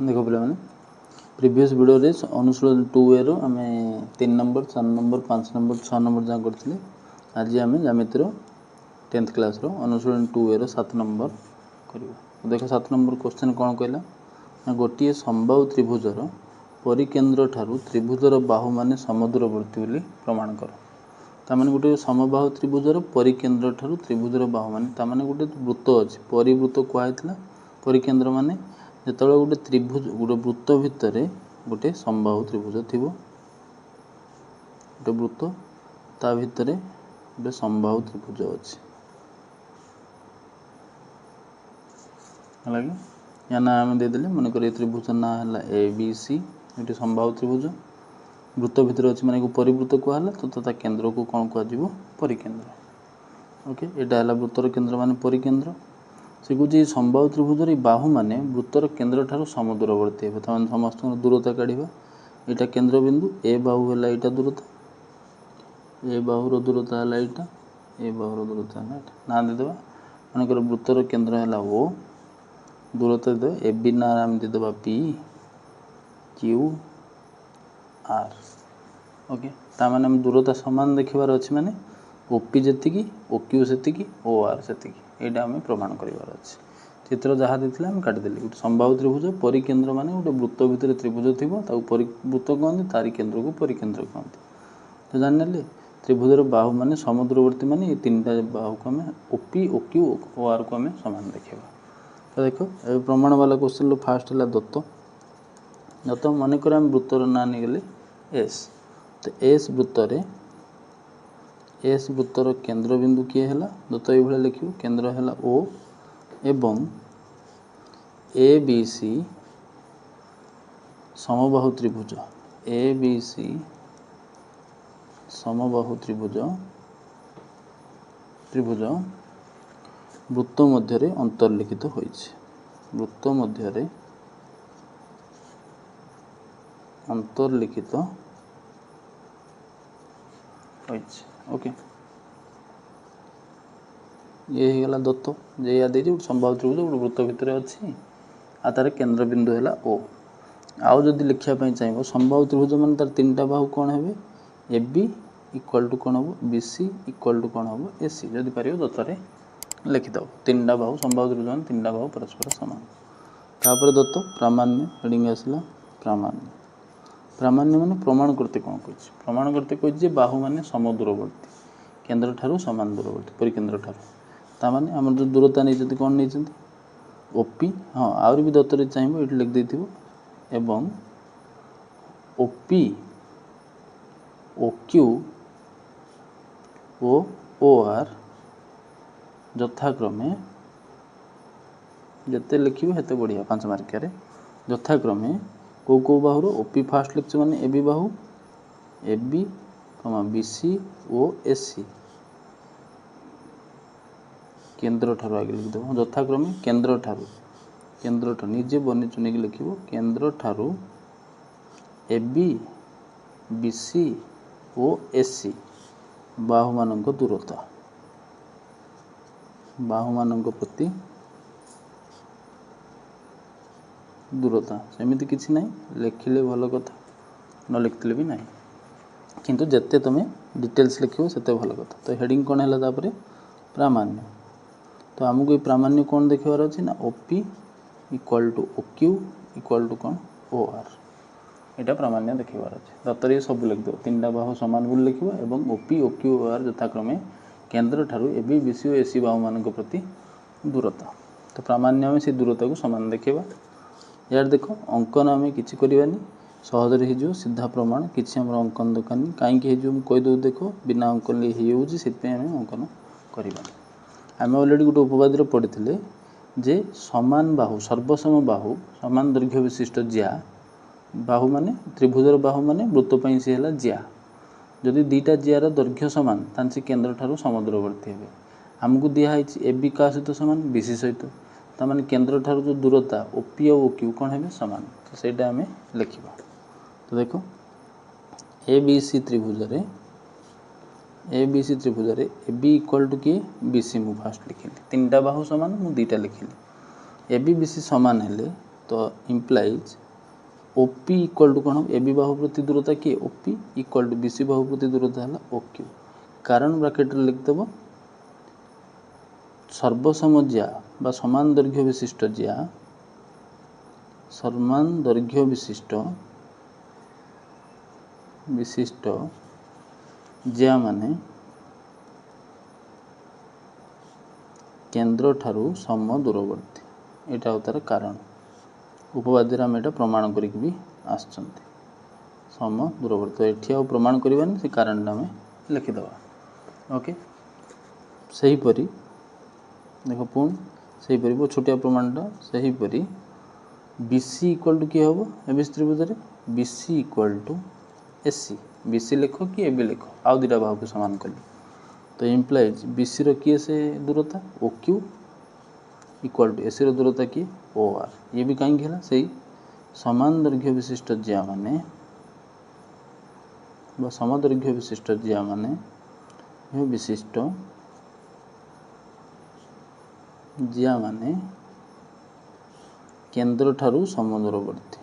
देख पे previous video रे अनुशीलन 2A रो आम 3 नंबर 4 नंबर 5 नंबर 6 नंबर जहाँ करते आज आम ज्यामितिर 10th क्लास रो अनुशीलन 2A रो 7 नंबर कर देख 7 नंबर क्वेश्चन कौन कहला गोटे समबाहु त्रिभुजर परिकेन्द्र ठारू त्रिभुजर बाहु माने समुद्रवर्ती बोली प्रमाण कर तामाने गोटे समबाहु त्रिभुजर परिकेन्द्र ठारू त्रिभुजर बाहु माने तामाने गोटे वृत्त अच्छे परिवृत्त कहला परिकेन्द्र माने जिते गोटे त्रिभुज गोटे वृत्त भितर गोटे समबाहु त्रिभुज थी गोटे वृत्त ता भितर गोटे समबाहु त्रिभुज अच्छे है या ना आम देदेले मनकर ये त्रिभुज ना है ABC ये समबाहु त्रिभुज वृत्त भितर अच्छे माने परिवृत्त कहला तो ता केन्द्र को कौन कह परिकेन्द्र ओके यहाँ है वृत्तर केन्द्र माने परिकेन्द्र से कौन समबाहु त्रिभुजर बाहु माने वृत्तर केन्द्र ठारू समुद्रवर्ती हे समस्त दूरता काढ़ा यहाँ केन्द्र बिंदु ए बाहु है यहाँ दूरता ए बाहुर दूरता है यहाँ ए बाहुर दूरता है ना देदेबा मनकर वृत्तर केन्द्र है ओ दूरता दे ए बी ना आम देदेबा P Q R ओके तामाने हम दूरता समान देखिबार अच्छे माने OP जेतिकी OQ सेतिकी OR सेतिकी यहाँ आम प्रमाण करार अच्छे चित्र जहाँ देते आम काटिदेली गोटे समबाहु त्रिभुज परिकेन्द्र माने गोटे वृत्त भितर त्रिभुज थी वृत्त कहते तारी केन्द्र को परिकेन्द्र कहते तो जान त्रिभुजर बाहु माने समुद्रवर्ती माने ये 3टा बाहु को आम OP OQ OR को आम सामान देखा तो देख ए प्रमाण वाला क्वेश्चन फास्ट है दत्त दत्त मनकर आम वृत्तर ना नहीं गले S तो एस वृत्तर केन्द्र बिंदु किए है दत्त ये लिख केन्द्र है O एवं ABC समबाहु त्रिभुज ABC समबाहु त्रिभुज त्रिभुज वृत्त मध्य अंतर्लिखित वृत्त मध्य अंतर्लिखित ओके ये गला दत्त जे या दे समबाहु त्रिभुज गोटे वृत्त भितर अच्छी आ तार केन्द्र बिंदु है O आउ जदि लिखापी चाहिए समबाहु त्रिभुज मान तार 3टा बाहु कौन है AB इक्वल टू कौन हम BC इक्वल टू कौन हम AC जदि पार दत्तर लिखिद 3टा बाहु समबाहु त्रिभुज मान 3टा बाहु परस्पर सामान तापर दत्त प्रामाण्य हेडिंग आसला प्रामाण्य प्रामाण्य माने प्रमाण करते कौन कह प्रमाण करते कह बाहु माने समुद्रवर्ती केन्द्र ठारू समान दूरवर्ती परिकेन्द्र ठारू तामाने आम जो दूरता नहीं कौन नहीं OP हाँ आउरी भी दत्तर चाहिए ये लिख देथिबो एवं OP OQ ओ OR यथाक्रमे जिते लिखे हेते बढ़िया 5 मार्किया यथाक्रमे कौ बाहुर OP फास्ट लिखु माने AB बाहु AB BC ओ AC केन्द्र ठारू आगे लिखिदेव यथाक्रमे केन्द्र ठारू निजे बनी चुनिक लिख केन्द्र ठारू AB BC ओ AC बाहु मान दूरता बाहु मान प्रति दूरता सेमती किसी ना लिखिले भल कथा न लिखते भी ना किंतु जिते तुम्हें डिटेल्स लिख से भल कथा तो हेडिंग कौन है तापर प्रामाण्य तो आमको ये प्रामाण्य कौन देखार अच्छे ना OP equal to OQ equal to कौन OR यहाँ प्रामाण्य देखार अच्छे दत्तर ये सब लिखिदेव 3टा बाहु सामान बोली लिख और OP OQ OR यथाक्रमे केन्द्र ठारू AB BC और AC बाहु मान प्रति दूरता तो प्रामाण्य आम से दूरता को सामान देखा यार देख अंकन आम कि करवानी सहजरे हो सीधा प्रमाण किसी आम अंकन दरकार कहीं कहीदे देख बिना अंकन से अंकन करवा आम अलरेडी गोटे उपवाद पढ़ी जे समान बाहु सर्वसम बाहु समान दैर्घ्य विशिष्ट ज्या बाहु माने त्रिभुजर बाहु माने वृत्तपाई सी है ज्या जदि 2टा ज्यार दैर्घ्य सामान तान से केन्द्र ठारू समुद्रवर्ती हे आमको दिखाई AB क्या सहित सामान BC सहित ताने केन्द्र ठारू जो दूरता OP और OQ कौन है सामान तो सहीटा आम लिखा तो देख ABC त्रिभुज ABC त्रिभुज AB इक्वल टू किए BC मु फास्ट लिखिली 3टा बाहु सामान मु 2टा लिखिली AB BC सामान हेले तो इम्प्लाइज ओपी इक्वल टू कौन ए बी बाहु प्रति दूरता किए ओपी इक्वल टू बीसी बाहु प्रति दूरता है ओक्यू कारण ब्राकेट लिखिदेव सर्वसम ज्या बा समान दैर्घ्य विशिष्ट ज्या समान दैर्घ्य विशिष्ट ज्या माने केंद्र ठारू सम दूरवर्ती एटा तार कारण उपवाद्य आम एटा प्रमाण करिक भी आसचंती सम दूरवर्ती तो एठी आ प्रमाण करबानी से कारण आम लिखिदेवा ओके सही परी देखो पुणी सही परी बहुत छोटिया प्रमाणटा सही परी बीसी इक्वल टू किए हम एबीसी त्रिभुज BC equal to AC BC लिख कि एबी लिख आउ दुटा बाहु को सामान कल तो इम्प्लाइज बीसी रो किए से दूरता ओक्यू इक्वल टू एसी रो दूरता किए ओ आर ये भी कहीं है सही समान दैर्घ्य विशिष्ट ज्या माने समदैर्घ्य विशिष्ट ज्या माने यह विशिष्ट ज्या माने केंद्र ठारू समदूरवर्ती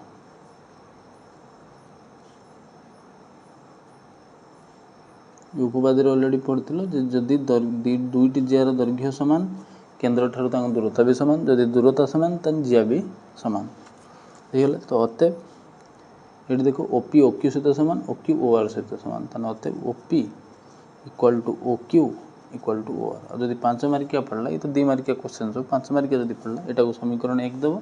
उपवाद अलरेडी पढ़ी जदि दुईटी ज्यार दैर्घ्य सामान केंद्र ठारू दूरता भी सामान जदि दूरता सामान तो ज्या भी सामान होगला तो अतएव ये देखो ओपी ओक्यू सहित सामान ओक्यू ओ आर सहित सामान ताने अतएव OP equal to OQ equal to O R जब 5 मार्किया पड़ला ये तो 2 मार्किया क्वेश्चन सब 5 मार्किया जब पड़ला एटा को समीकरण 1 देव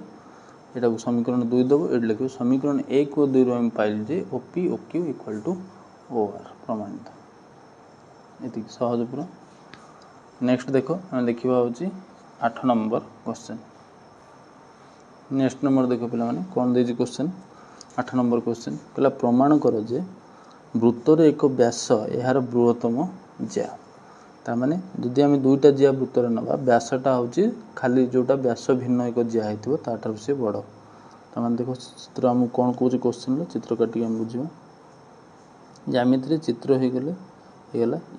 एटा को समीकरण 2 देव ये लिख समीकरण 1 और 2 हम पाइल जे OP OQ equal to O R प्रमाणित ये सहज पूरा नेक्स्ट देखो आम देखा हूँ 8 नंबर क्वेश्चन नेक्स्ट नंबर देखो पे कौन दे क्वेश्चन 8 नंबर क्वेश्चन पहला प्रमाण कर जे वृत्तर एक व्यास यार बृहत्तम ज्या तार माने जदि आम दुईटा ज्या वृत्तर नवा व्यासटा हूँ खाली जोटा व्यास भिन्न एक ज्या होता सी बड़ तार देखो चित्र आम कौन कौन क्वेश्चन चित्र काटिक आम बुझा ज्यामिति चित्र हो गले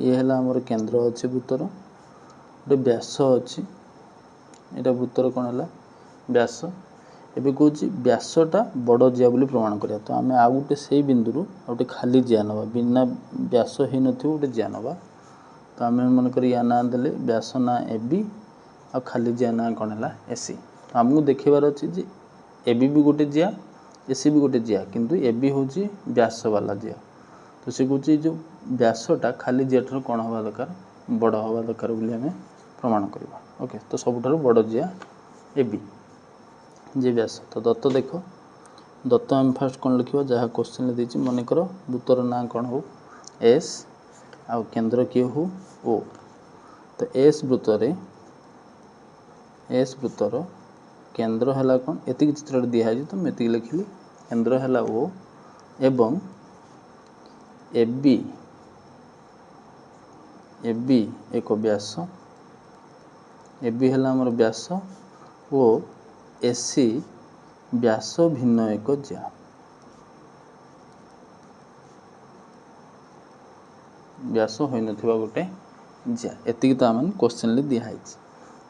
ये है आमर केंद्र अच्छे वृत्तर गोटे व्यास अच्छी यहाँ वृत्तर कौन है व्यास एबे कौच व्यासटा बड़ जिया बोली प्रमाण करिया तो आम आउ गोटे से बिंदु गोटे खाली जिया नवा बिना व्यास हो गोटे जिया नवा तो आम मनकर या ना देले व्यास ना एबी आ खाली जिया ना कौन है एसी तो आमको देखेबार अच्छी जे एबी भी गोटे जिया एसी भी गोटे जिया किंतु एबी हूँ व्यास वाला जिया तो सी कौच जो व्यासटा खाली जिया ठार कौन हवा दरकार बड़ हवा दरकार बोली आम प्रमाण करवा ओके तो सबुठार बड़ जिया एबी जे व्यास तो दत्त देख दत्त आम फास्ट कौन लिखा जहाँ क्वेश्चन देती मनकर वृत्तर ना कौन हो एस आ केंद्र किए हो ओ तो एस वृत्तर केंद्र है कौन एति चित्र दिखाई तो मुझे लिखिली केंद्र है ओ एवं एबी एक व्यास एबी है आमर व्यास ओ एसी व्यास भिन्न एक ज्या व्यास हो गोटे ज्या एति तो आम क्वेश्चन दिखाई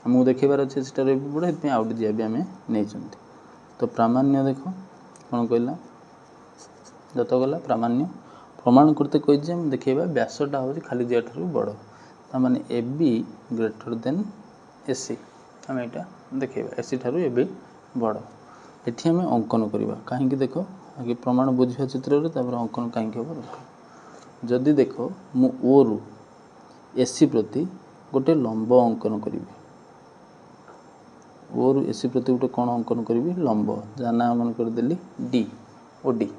आमको देखेबार अच्छे से बड़ा ये आउट ज्या भी आम नहीं तो प्रामाण्य देख कौन कहला दत्त गला प्रामाण्य प्रमाण करते कही देखेबा व्यासटा हूँ खाली जिया ठार बड़ ताने ए बी ग्रेटर देन एसी आम यहाँ देखेबा एसी ठार ए बी बड़ एठी आम अंकन करवा कहीं देख आगे प्रमाण बुझा चित्र अंकन कहीं हम जदि देख मु ओ रु एसी प्रति गोटे लंब अंकन करी ओ रु एसी प्रति गोटे कौन अंकन करी लंब जहाँ ना मन करदेली डी ओ डी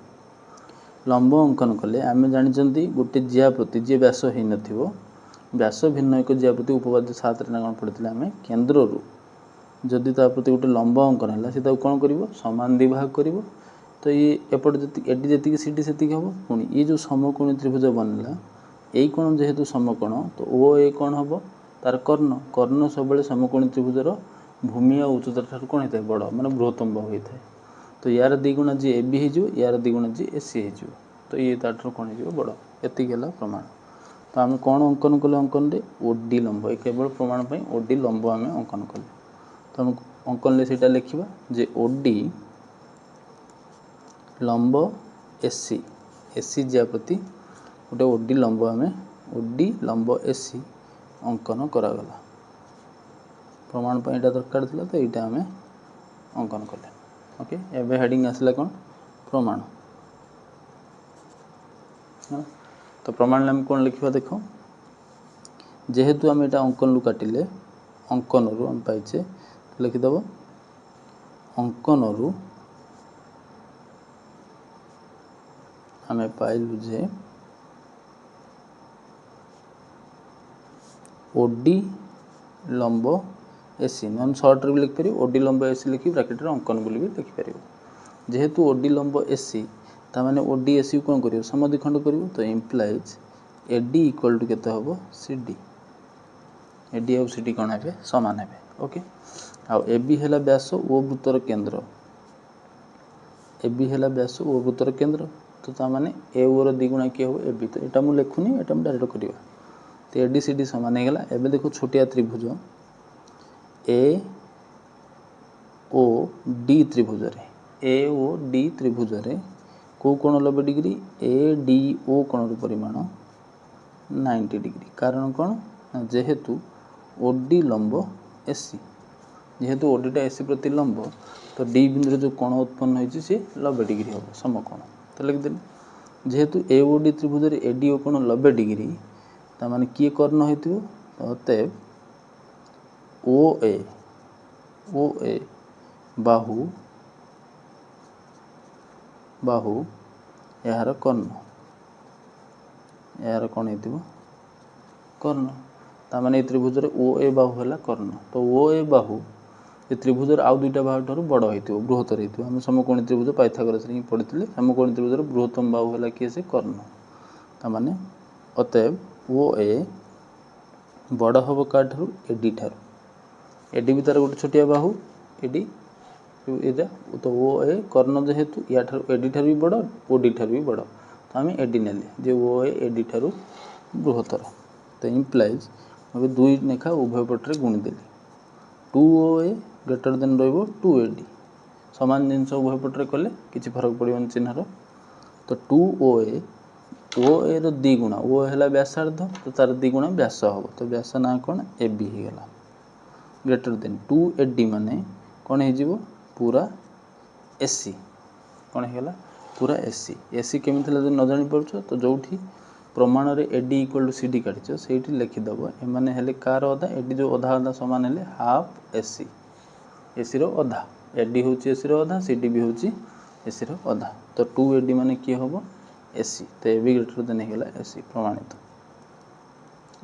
लंब अंकन कले आम जानी गोटे जिया प्रति जी व्यास हो न व्यास भिन्न एक जिया प्रति उपवाद्य 7 कौन पढ़ी आम केन्द्र रु जदि प्रति गोटे लंब अंकन है सी कौन कर सामान दिभाग कर तो ये एपट जी जी सीटी से हम पुणी ये जो समकोणी त्रिभुज बनला यही कोण जेहेतु समकोण तो ओ ए कौन हम तार कर्ण कर्ण सब समकोणी त्रिभुजर भूमि और उच्चता ठार कौन होता है बड़ माने बृहत्तम बाहु होता है तो यार दिगुणा जी ए बी हो यार दिगुणा जी एसी हो तो ये तार कौन हो बड़ एति प्रमाण तो आम कौन अंकन कले अंकन रे ओडी लंब केवल प्रमाण ओडी लंब आम अंकन कले तो आम अंकन से लिखा जे ओडी लंब एसी एसी जिया प्रति गोटे ओडी लंब आम ओडी लंब एसी अंकन करागला प्रमाण पर यहाँ दरकार था तो यहाँ आम अंकन कले ओके एवं हेडिंग आसला कौन प्रमाण तो प्रमाण आम कौन लिखा देख जेहेतु आम यहाँ अंकन रु काटिले अंकन रु आम पाइचे लिखिदेव अंकन रु आम पाइलु जे ओडी लंब एसी नन सर्ट भी लिखिपर ओडी लंब एसी लिखी ब्राकेट अंकन बोली भी लिखिपर जेहेतु ओडी लंब एसी ताने ओडी एसी कौन कर समद्विखंड कर तो इम्प्लाइज एडी इक्वल टू केते हम सीडी एडी और सीडी कौन है सामान है ओके आउ एबी है व्यास ओ वृत्तर केन्द्र एबी है व्यास ओ वृत्तर केन्द्र तो ताने ए ओर दिगुणा किए हम एबी तो यहाँ मुझे लिखुनी यहाँ मुझे डायरेक्ट करवा तो एडी सीडी सामान होगा एवं देखो छोटिया त्रिभुज ए ओ डी त्रिभुज ए ओ डी त्रिभुज कौ कोण 90 डिग्री ए डी ओ कोण परिमाण 90 डिग्री कारण कौन जेहेतु ओडी लंब एसी जेहेतु ओडीटा एसी प्रति लंब तो डी बिंदु जो कोण उत्पन्न होती सी 90 डिग्री हम समकोण तो लिखिदेली जेहेतु ए ओ डी त्रिभुज एडी ओ कोण 90 डिग्री ताने किए कर्ण हो अतएव ओ ए बाहु बाहु यार कर्ण यार कौन हो कर्ण ताने त्रिभुज ओ ए बाहु है कर्ण तो ओ ए बाहु ये त्रिभुज आउ दुईटा बाहु ठार बड़ हो बृहत्तर हो आम समकोणी त्रिभुज पाइथागोरस ही पढ़ी समकोणी त्रिभुज बृहत्तम बाहु है किए से कर्ण ताने अतएव ओ ए बड़ हम क्या एडी ठार एडी भी तार गोटे छोटिया बाहु एडी यहाँ तो ओ ए कर्ण जेहेतु या एडी ठार भी बड़ ओडी ठार भी बड़ तो आम एडी ने जे ओ ए एडी ठार बृहत्तर तो इम्प्लाइज अभी दुई लेखा उभय पटे गुणीदेली 2 ओ ए ग्रेटर देन रो 2 एडी सामान जिनस उभय पटे कले किसी फरक पड़ोन चिन्हर तो 2 ओ ए रो दिगुणा ओ है व्यासार्ध तो तार दिगुणा व्यास हम तो व्यास ना कौन ए बी होगा ग्रेटर देन 2 एडी माने कौन हो पूरा एसी कौन होगा पूरा एसी एसी केमी जो न जानी पार्छ तो जो प्रमाण रे एडी इक्वल टू सीडी काटिछ से लिखिदेव एमाने हेले कार अधा एडी जो अधा अधा सामान हेले हाफ एसी एसी रो अधा एडी हूँ एसी रो अधा सीडी भी हूँ एसी रो अधा तो 2 एडी माने किए हम एसी तो ए बी ग्रेटर देन होगा एसी प्रमाणित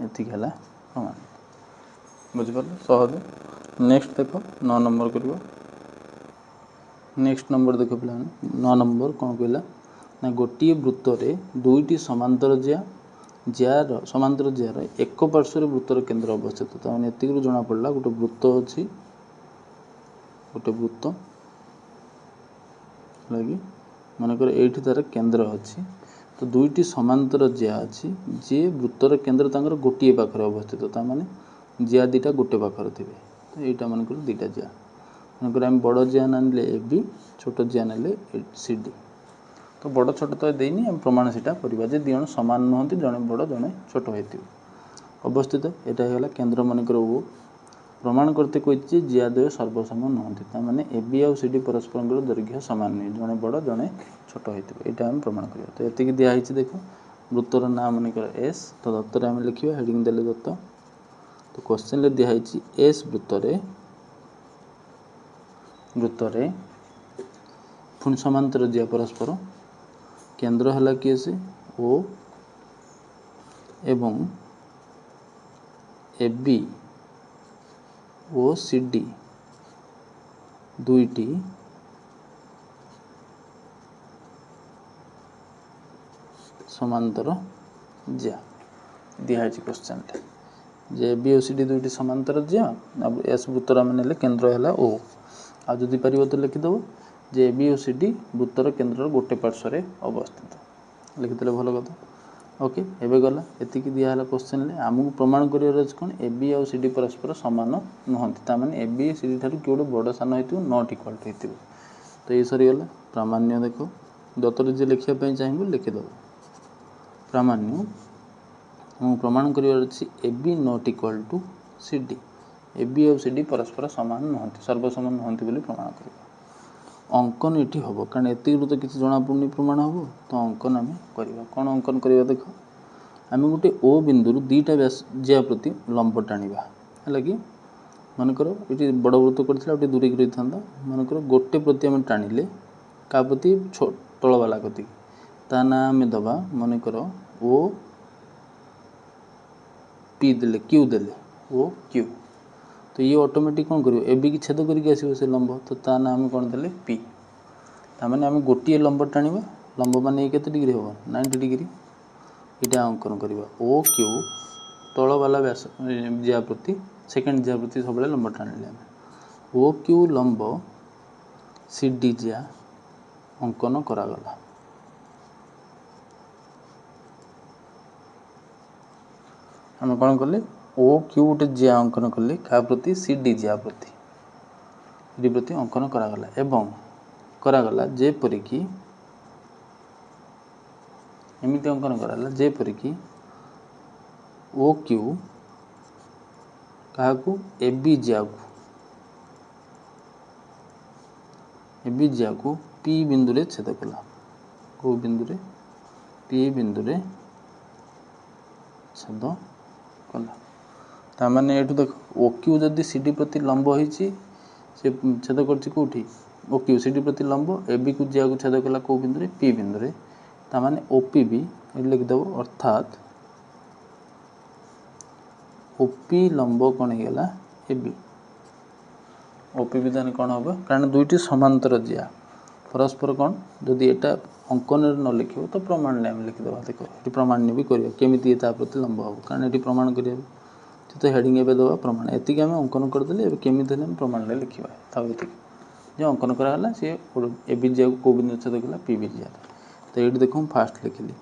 एतिक है प्रमाणित बुझिपार सहज नेक्स्ट देख 9 नंबर कर नेक्स्ट नंबर देख पे 9 नंबर कौन कहला ना गोटे वृत्त रे दुईटी समांतर जार समांतर जार एक पार्श्व वृत्तर केन्द्र अवस्थित तो एतिक जना पड़ा गोटे वृत्त अच्छी गोटे वृत्त लगी मनकर एठी तार केन्द्र अच्छी तो दुईटी समांतर जिया अच्छी जे वृत्तर केन्द्र तांकर गोटे पाखरे अवस्थित ताने जिया दीटा गोटे पाखरे थे तो यहाँ मनकर दीटा जिया मनकर आम बड़ जिया ना ए बी छोट जिया ना सी डी तो बड़ छोट तो देनी आम प्रमाण से करवा जे दिजन सामान नुहति जड़े बड़ जड़े छोट हो अवस्थित यहाँ होगा केन्द्र मनकर ओ प्रमाण करते कही जियाद्वय सर्वसम नुहति ताने ए बी आउ सी डी परस्पर दैर्घ्य सामान नुहे जड़े बड़ जड़े छोट होता आम प्रमाण करवा तो ये दिखाई देख वृत्तर ना मनकर एस तो दत्तर आम लिखा हेडिंग देले दत्त तो क्वेश्चन दिखाई एस वृत्तरे पुणी समांतर जिया परस्पर केन्द्र है किए से ओ एवं ए बी ओ सी डी दुईटी समांतर जिया दिखाई क्वेश्चन जे ए बी ओ सी डी दुईटी समांतर जिया एस वृत्तर आम ने केन्द्र है ओ आ जदि पार तो लिखिदेव जे ए बी ओ सी डी वृत्तर केन्द्र गोटे पार्श्व अवस्थित लिखिदे भल कथा ओके एवं गला एति दिहला क्वेश्चन आमको प्रमाण कर कौन ए बी आउ सी डी परस्पर सामान नुहति ताने ए बी सी डी ठार किए गोटे बड़ सान हो नट इक्वाल टू हो तो ये सरीगला प्रामाण्य देख दत्तर जे लिखापी चाहिए लिखिदेव प्रामाण्य प्रमाण कर A B not equal to C D A B और सी डी परस्पर सामान नुहति सर्वसमान नुहति बोली प्रमाण कर अंकन ये हम कारण एत तो किसी जना पड़नी प्रमाण हम तो अंकन आम करवा कौन अंकन करवा देख आम गोटे ओ बिंदु दुईटा जिया प्रति लंब टाणवा है कि मनकर ये बड़ वृत्त कर दूरे रही था मनकर गोटे प्रति आम टाणिले क्या प्रति तल वाला कति ता ना आम दबा मनकर ओ पी देले क्यू देले ओ क्यू तो ये ऑटोमेटिक कौन कर ए बी की छेद करके आसो से लंब तो ता ना आम कौन देले पी ताने आम गोटे लंब टाणवा लंब मान के डिग्री हम 90 डिग्री यहाँ अंकन करवा ओ क्यू तल वाला व्यास जिया प्रति सेकेंड जिया प्रति सब लंब टाणिले ओ क्यू लंब सी डी जिया अंकन करागला आम कौन कले ओ क्यू गोटे जिया अंकन कले क्या प्रति सी डी जिया प्रति अंकन करागला एवं करागला जेपरिक एमती अंकन कराला जेपरिक ओ क्यू क्या ए बी जिया को पी बिंदु रे छेद कला को बिंदु रे पी बिंदु रे छेद कला ताने ये देख ओ क्यू जदि सी डी प्रति लंब होती से छेद करोटी ओ क्यू सी डी प्रति लंब ए बी को जिया को छेद कला को बिंदु रे पी बिंदु रे ताने ओपी भी लिखिदेव अर्थात ओपी लंब कौन होगा ए बी ओपी भी दाने कौन हम कारण दुईटी समांतर जिया परस्पर कौन जदि एटा अंकन न लिख तो प्रमाण में आम लिखिदेवा देख ये प्रमाण भी करवा केमी प्रति लंब हम कारण ये प्रमाण करा तो हेडिंग एवं दवा प्रमाण एति आम अंकन करदे केमी प्रमाण में लिखा था जो अंकन कराला सी ए बी जिया को बिंदु छेद कला पी बी जिया तो ये देख फास्ट लिखिली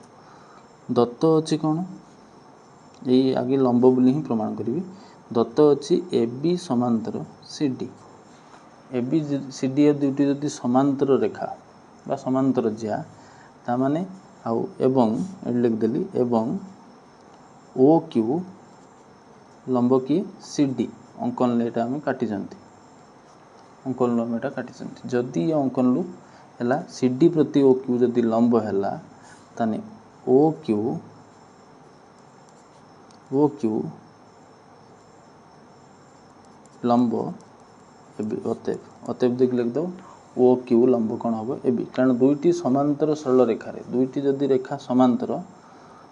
दत्त अच्छी कौन ये आगे लंब बोली ही प्रमाण करी दत्त अच्छी ए बी समांतर C D A B C D A दुईटी जदि समांतर रेखा बा समांतर जिया तामाने आउ एवं लिखदेली एवं ओ क्यू लंब किए सी डी अंकन एटा आम काटी अंकन लंब एटा काटी जदि ये अंकन लू है सी डी प्रति ओ क्यू जदि लंब है ताने ओ क्यू लंब अतएव देख लिखद ओ क्यू लंब कौन हम ए बी कारण दुईटी समांतर सरल रेखा दुईटी जदि रेखा समांतर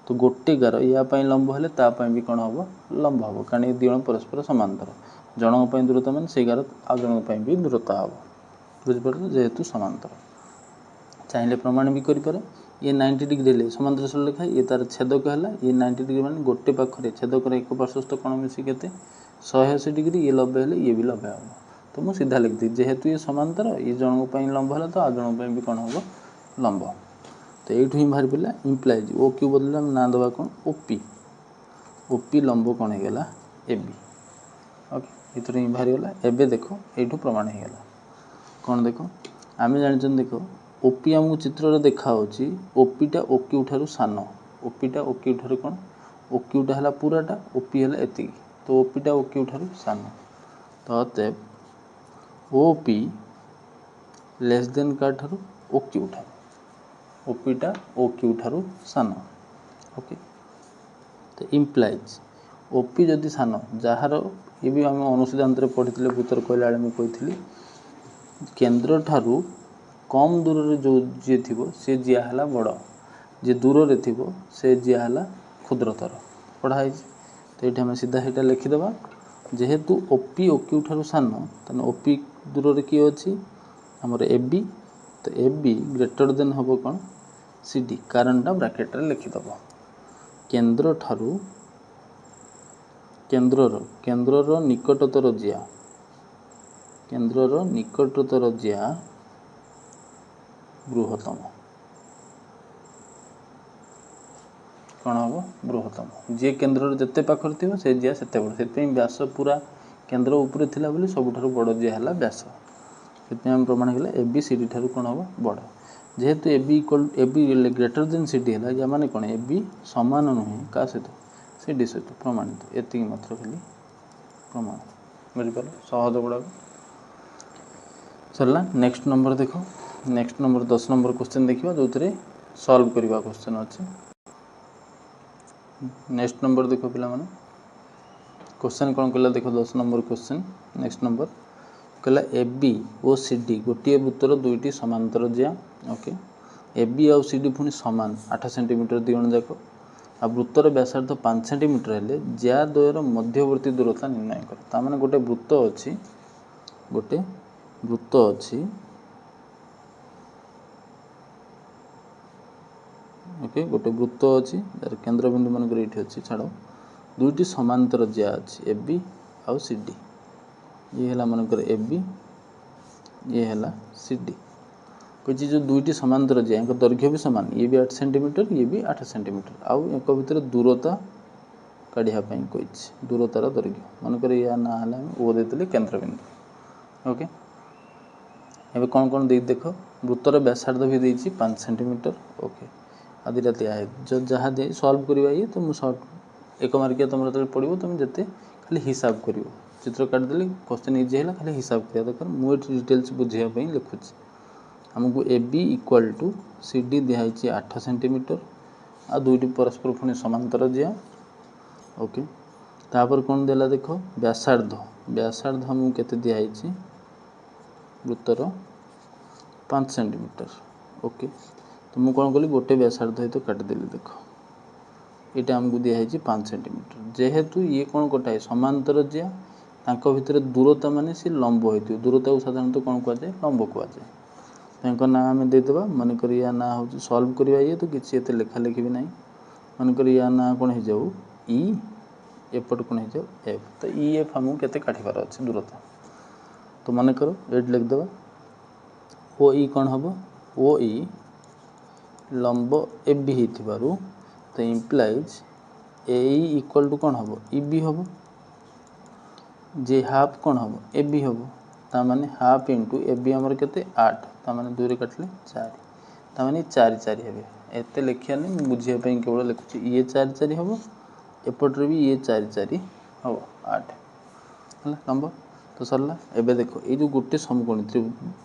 तो गोटे गार या लंब हेले तापाई भी कौन हम लंब हम कारण ये दिजन परस्पर समांतर जनक दूरता मान से गार आ जनक भी दूरता हम बुझिपार जेहेतु समांतर चाहिए प्रमाण भी करें ये 90 डिग्री ले समांतर सरल रेखा ये तार छेदक है ये 90 डिग्री मान गोटे पाखे छेदक एक पार्श्वस्थ कोण मिसी के 180 डिग्री ये 90 है ये भी 90 हम तो मुझे सीधा लिख दी जेहेतु ये समांतर ये जनक लंब है तो आ जनक भी कौन हम लंब तो ये ही बाहर पड़ा इम्प्लाइज ओ क्यू बदले ना दबा कौन ओपी लंब कौन होगा ए बी ओके ये बाहरी गला एवं देख यू प्रमाण होगा कौन देख आम जान देख ओपी आमको चित्र देखा ओपीटा ओ क्यू ठारू सान ओपीटा ओ क्यू ठारू कौन ओ क्यूटा है पूराटा ओपी है एति तो ओपीटा ओ क्यू ठारू सान तो अतएव ओपी लेस देन का ठारू ओ क्यू ठारू ओपीटा ओ क्यू ठारू सान ओके तो इम्प्लाइज ओपी जदि सान जार ये भी आम अनुसिद्धांत पढ़ी भूतर कहला मुझे कही केन्द्र ठारू कम दूर रे जो जी थी सी जिया है बड़ जी दूर रे थी से जिया है क्षुद्रतर पढ़ाई तो ये आम सीधा यहाँ लिखिदेवा जेहेतु ओपी ओ क्यू ठारू सान तेना ओपी दूर रे किए अच्छी आमर ए बी तो ए बी ग्रेटर देन हम कौन सी डी कारणटा ब्राकेट रे लिखिदेव केन्द्र ठारू केन्द्रर निकटतर जिया केन्द्रर निकटतर जिया बृहत्तम कौन हम बृहत्तम जी केन्द्र जिते पाखर थी से जिया से बड़ से व्यास पूरा केन्द्र उपरे थिला बोली सबुठारु बड़ जिया है व्यास से प्रमाण कले ए बी सी डी ठारू कौन हम बड़ जेहेतु A B greater than C D है या माने कौन ए बी सामान नुहे क्या सहित सी डी सहित प्रमाणित एति मात्र खाली प्रमाण बुझिपार सहज गुड़ाक सरला। नेक्स्ट नंबर देख नेक्स्ट नंबर 10 नंबर क्वेश्चन देखिए जो सॉल्व करवा क्वेश्चन अच्छे। नेक्स्ट नंबर देख पिला माने क्वेश्चन कौन कहला देख 10 नंबर क्वेश्चन नेक्स्ट नंबर कहला ए बी और सी डी गोटे वृत्तर दुईटी समांतर जिया ओके ए बी आउ सी डी पुणी सामान 8 सेंटीमीटर दिण जाक आ वृत्तर व्यासार्ध 5 सेंटीमीटर हेले ज्या द्वयर मध्यवर्ती दूरता निर्णय कर तामाने गोटे वृत्त अच्छी ओके गोटे वृत्त अच्छी तार केंद्र बिंदु मानक ये अच्छी छाड़ दुईटी समांतर ज्या अच्छी ए बी आउ सी डी ये है मनकर ए बी ये है सी डी कही जो दुईटी समांतर ज्या दैर्घ्य भी सामान ये भी 8 सेंटीमीटर ये भी 8 सेंटीमीटर आउ एक भितर दूरता काढ़ापी कही दूरतार दैर्घ्य मनकर या ना है ओ देते केंद्र बिंदु ओके। एबे कौन कौन दे देख वृत्तर व्यासार्ध भी देती 5 सेंटीमीटर ओके आदिटा दिया है जो जहाँ दे सॉल्व करवा ये तो मुझे एक मार्किया तुम जो पढ़ो तुम जिते खाली हिसाब कर चित्र काटिदेली क्वेश्चन इजी है खाली हिसाब करा दरकार मुझे डिटेल्स बुझाई लिखुची आमको A B equal to C D दिखाई 8 सेंटीमीटर आ दुईटी परस्पर पुणी समांतर जिया ओके तापर कौन देला देख व्यासार्ध हमको केते दिखाई वृत्तर 5 सेंटीमीटर ओके तो मुझे कौन कली गोटे व्यासार्ध सहित काटिदेली देख ये आमको दिखाई 5 सेंटीमीटर जेहेतु ये कौन कटाए समांतर जिया तांको भितर दूरता माने सी लंब होती दूरता को साधारणतः कौन कहुए लंब कहुए ना आम देदेबा मनकर या ना हूँ सॉल्व करवा ये तो किसी एत लेखा लेखी भी ना मनकर या ना कौन हो जाऊ ई एपट कौन हो जाऊ एफ तो ई एफ आमको केते काटिबार अच्छे दूरता तो मन कर ये लिखिदेवा ओ ई कौन हम ओ ई लंब ए बी हो तो इम्प्लाइज ए इक्वल टू कौन हम ई बी हम जे हाफ कौन हम ए बी हम ताने हाफ इंटू ए बी आमर केते 8 ताने 2 रे काटले 4 ताने 4 4 हेबे एते लिखिया नहीं बुझिया केवल लिखुची ये 4 4 हम एपट्रे भी ये 4 4 हम 8 है लंब तो सरला। एबे देखो ये जो गोटे समकोणी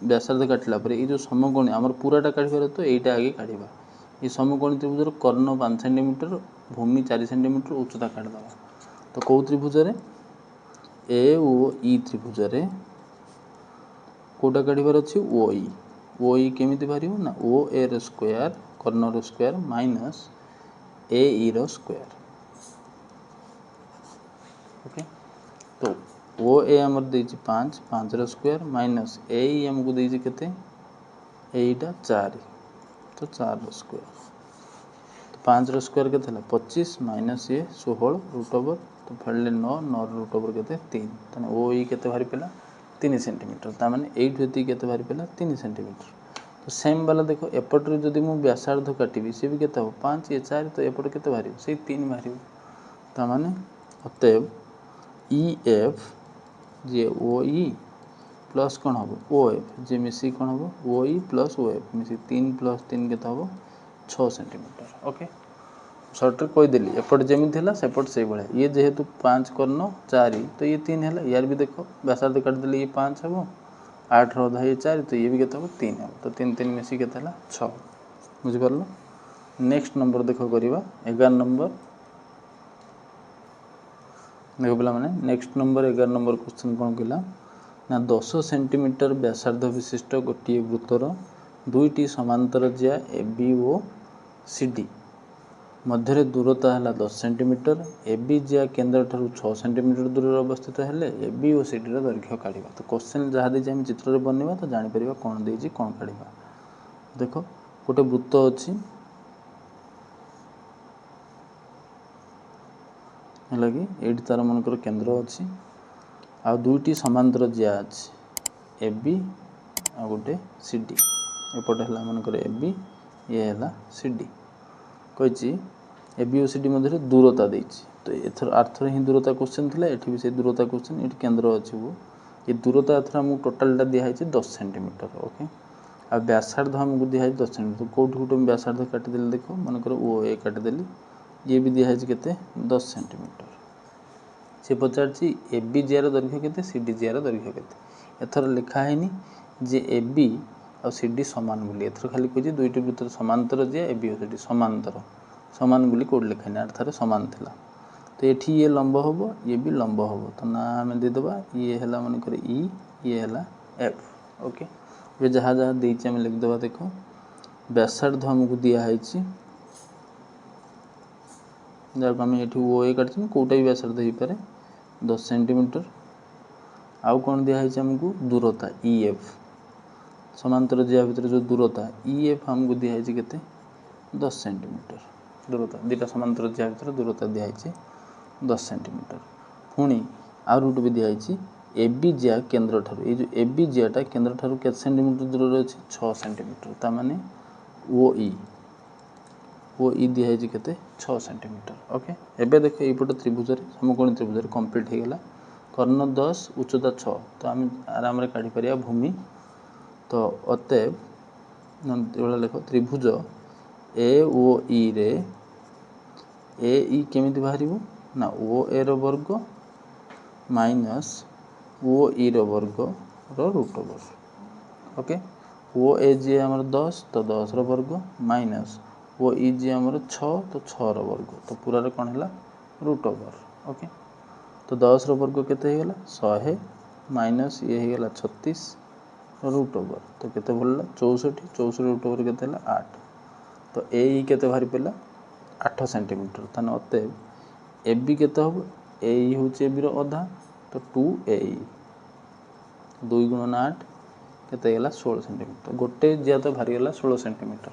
व्यासार्ध काटला पर ये जो समकोणी आमर पूराटा काटिबार तो यहीटा आगे काढ़ा ये समकोणी त्रिभुजर कर्ण 5 सेंटीमीटर भूमि 4 सेंटीमीटर उच्चता काटिदेवा तो कौ त्रिभुजरे ए ओ ई त्रिभुजरे कोटा काढ़ार अच्छी ओ ई केमी बाहर ना ओ ए रो स्क्वायर कर्णर स्क्वायर माइनस ए ई रो स्क्वायर ओके तो ओ ए आमर देछि 5 5 रो स्क्वायर माइनस ए ई हमको देछि केते एटा 4 तो 4 रो स्क्वायर तो 5 रो स्क्वायर केते हला 25 माइनस ये 16 रूट ओवर तो फैले 9 9 रूट ओवर केते 3 तने ओ ई केते बाहर पेला 3 सेंटीमीटर ता माने 8 हेती केते बाहर पेला 3 सेंटीमीटर तो सेम वाला देखो एपट रे जदी मु व्यासार्ध काटिबी से भी केते हो 5 ये 4 तो एपट केते बाहर से 3 बाहर ता माने अतएव ई एफ जे ओ ई प्लस कौन हम ओ एफ जे मिसी कौन हम ओ ई प्लस ओ एफ मिसी 3 + 3 केते हम 6 सेंटीमीटर ओके सर्ट कहीदेली एपट जमी सेपट से भाया ये जेहेतु 5 कर्ण 4 तो ये 3 है यार भी देख व्यासार्ध काटिदेली ये 5 हम 8 अधा ये 4 तो ये भी केते हम 3 हम तो 3 3 मिसी केते 6 बुझिपार। नेक्स्ट नंबर देख करवा 11 नंबर देख पे मैंने नेक्स्ट नंबर 11 नंबर क्वेश्चन कौन कहला ना 10 सेंटीमीटर व्यासार्ध विशिष्ट गोटे वृत्तर दुईटी समांतर ज्या ए बी ओ सी डी मध्य दूरता है 10 सेंटीमीटर ए बी ज्या केन्द्र ठारू 6 सेंटीमीटर दूर अवस्थित है ए बी और सी डी दैर्घ्य काढ़ा तो क्वेश्चन जहाँ देती आम चित्र बनवा तो जापर कौन देती कौन काढ़ा देख गोटे वृत्त अच्छी है कि ये तार मनकर केन्द्र अच्छी आ दुईटी समांतर ज्या अच्छी ए बी आ गोटे सी डी एपटे है मनकर ए बी ये है सी डी कही ए बी और सी डी मध्य दूरता देती तो एथर आर्थर ही दूरता क्वेश्चन थी ये भी से दूरता क्वेश्चन ये केन्द्र अच्छी वो ये दूरता एथर आमको टोटालटा दिखाई 10 सेंटीमीटर ओके आ व्यासार्ध हमको दिखाई 10 सेंटीमीटर कौट गोटे व्यासार्ध काटिदेली देख मनकर ओ ए काटिदेली ये भी दिखाई के 10 सेंटीमीटर से पचार ए बी जिआर दैर्घ्य के सी डी जिआर दैर्घ्य के एथर लिखाहेनी जे A B uh C D सामान बोली एथर खाली कही दुईटी भितर समांतर जिया ए बी और सी डी समांतर सामान बोली कौट लिखानी अर्थात सामान थिला तो ये ये लंब हम ये भी लंब हम तो ना आम देदेबा ये है मनकर ई ये है एफ ओके ये जहाँ जहाँ देती आम लिखिदेवा देख व्यासार्ध आमको दिखाई जहाँ आम ये ओ ए काटि कौटा भी व्यासार्ध हो पाए 10 सेंटीमीटर आउ कौन दिखाई आमको दूरता ई एफ समांतर जिया भितर जो दूरता ई एफ आमको दिखाई के 10 सेंटीमीटर दूरता दुटा समांतर जिया भितर दूरता दिखाई 10 सेंटीमीटर पुणी आउ गोटे भी दिखाई ए बी जिया केन्द्र ठार ये जो ए बी जियाटा केन्द्र ठार के सेंटीमीटर दूर अच्छे 6 सेंटीमीटर ताने ओ ई दिखाई के 6 सेंटीमीटर ओके एबे देख यपट त्रिभुज समकोणी त्रिभुज कंप्लीट हो गला कर्ण 10 उच्चता 6 तो आम आराम काढ़ी पारिया भूमि तो अतएव लेख त्रिभुज ए ओ ई रे ए ई केमिति बाहर ना ओ ए रो वर्ग माइनस ओ ई रो वर्ग रो रूट ओवर ओके ओ ए जी आमर 10 तो 10 रो वर्ग माइनस ओ ई जी आमर 6 तो 6 रो वर्ग तो पूरा रे कोन हला रूट ओवर ओके तो 10 रो वर्ग केते हे गला 100 माइनस ये हे गला 36 रूट ओवर तो केते बोलला 64 64 रूट ओवर केते हला 8 तो ए ई केते बाहरी पेला 8 सेंटीमीटर ताने अतएव ए बी केते हम ए हूँ ए बी अधा तो 2 ए 2 गुणन 8 केते गला 16 सेंटीमीटर गोटे जिया तो बाहरी गला 16 सेंटीमीटर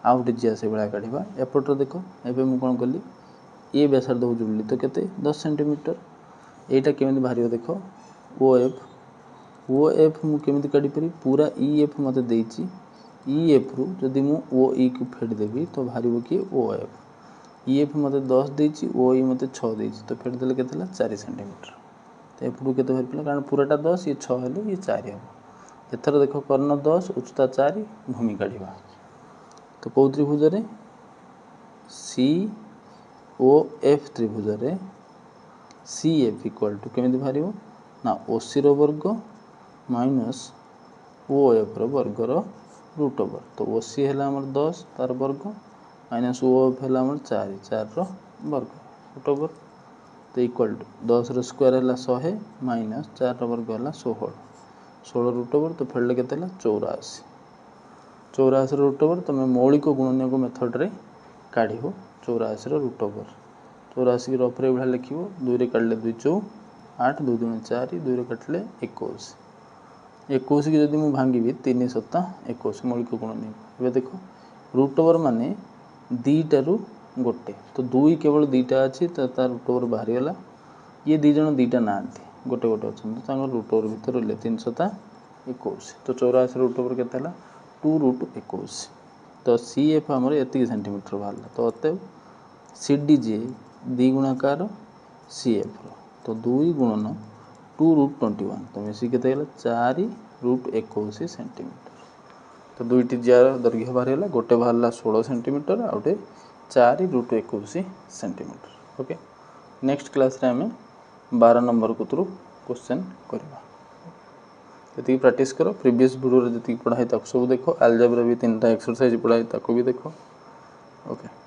आउ गोटे जिया से भाया काढ़ा एपटर देख एवं मुझे कौन कली ये व्यासार्ध को जोड़ली तो केते 10 सेंटीमीटर एटा केमिति बाहर देख ओ एफ मु केमिति काढ़ी पारि पूरा ई एफ मते देछि ई एफ रु जदि मु ओ ई को फेड देबी तो बाहर कि ओ एफ ई एफ मते 10 देछि ओ ई मते 6 देछि तो फेड देले केते 4 सेंटीमीटर तो एपटू केते बाहर पिला कारण पूराटा 10 ये 6 हेले ये 4 हम एथर देख कर्ण 10 उच्चता 4 भूमि काढ़ा तो कौ त्रिभुज रे सी ओ एफ त्रिभुज रे सी एफ इक्वल टू केमिति बाहर ना ओ सी रो वर्ग माइनस ओ एफ रो वर्ग रो रूट ओवर तो ओ सी है 10 तार वर्ग माइनस ओ एफ है 4 4 रो वर्ग रूट ओवर तो इक्वल टू 10 रो स्क्वायर है 100 माइनस 4 रो वर्ग है 16 16 रूट ओवर तो फेडले केते 84 84 रूट ओवर तुम मौलिक गुणनीय को मेथड रे काढ़ 84 रूट ओवर 84 रफरे भाया लिख 2 रे काटले 2 चौ 8 2 दूनी 4 2 रे काटले 21 21 की जदि मुझे भांगी 3 7 21 मौलिक गुणनीय ए देख रूट ओवर माने दीटारू गोटे तो 2 केवल दीटा अच्छी तो तार रूट ओवर बाहर गला ये दी जन दीटा ना गोटे गोटे अच्छा रूट ओवर भर रही 3 7 21 तो 84 रूट ओवर के 2 रूट 21 तो सी एफ आमर एति सेंटीमीटर बाहर तो अतएव सी डी जी 2 गुणाकार सी एफ तो 2 गुणन 2 रूट 21 तो मिसी के 4 रूट 21 सेंटीमीटर तो दुईटी जार दैर्घ्य बाहर गोटे बाहर 16 सेंटीमीटर आ गए 4 root 21 centimetre okay next class रे आम 12 नंबर कुतरू क्वेश्चन करवा ये प्रैक्टिस करो प्रीवियस वीडियो जी पढ़ाई सब देखो अलजेब्रा भी 3टा एक्सरसाइज पढ़ाई भी देखो ओके।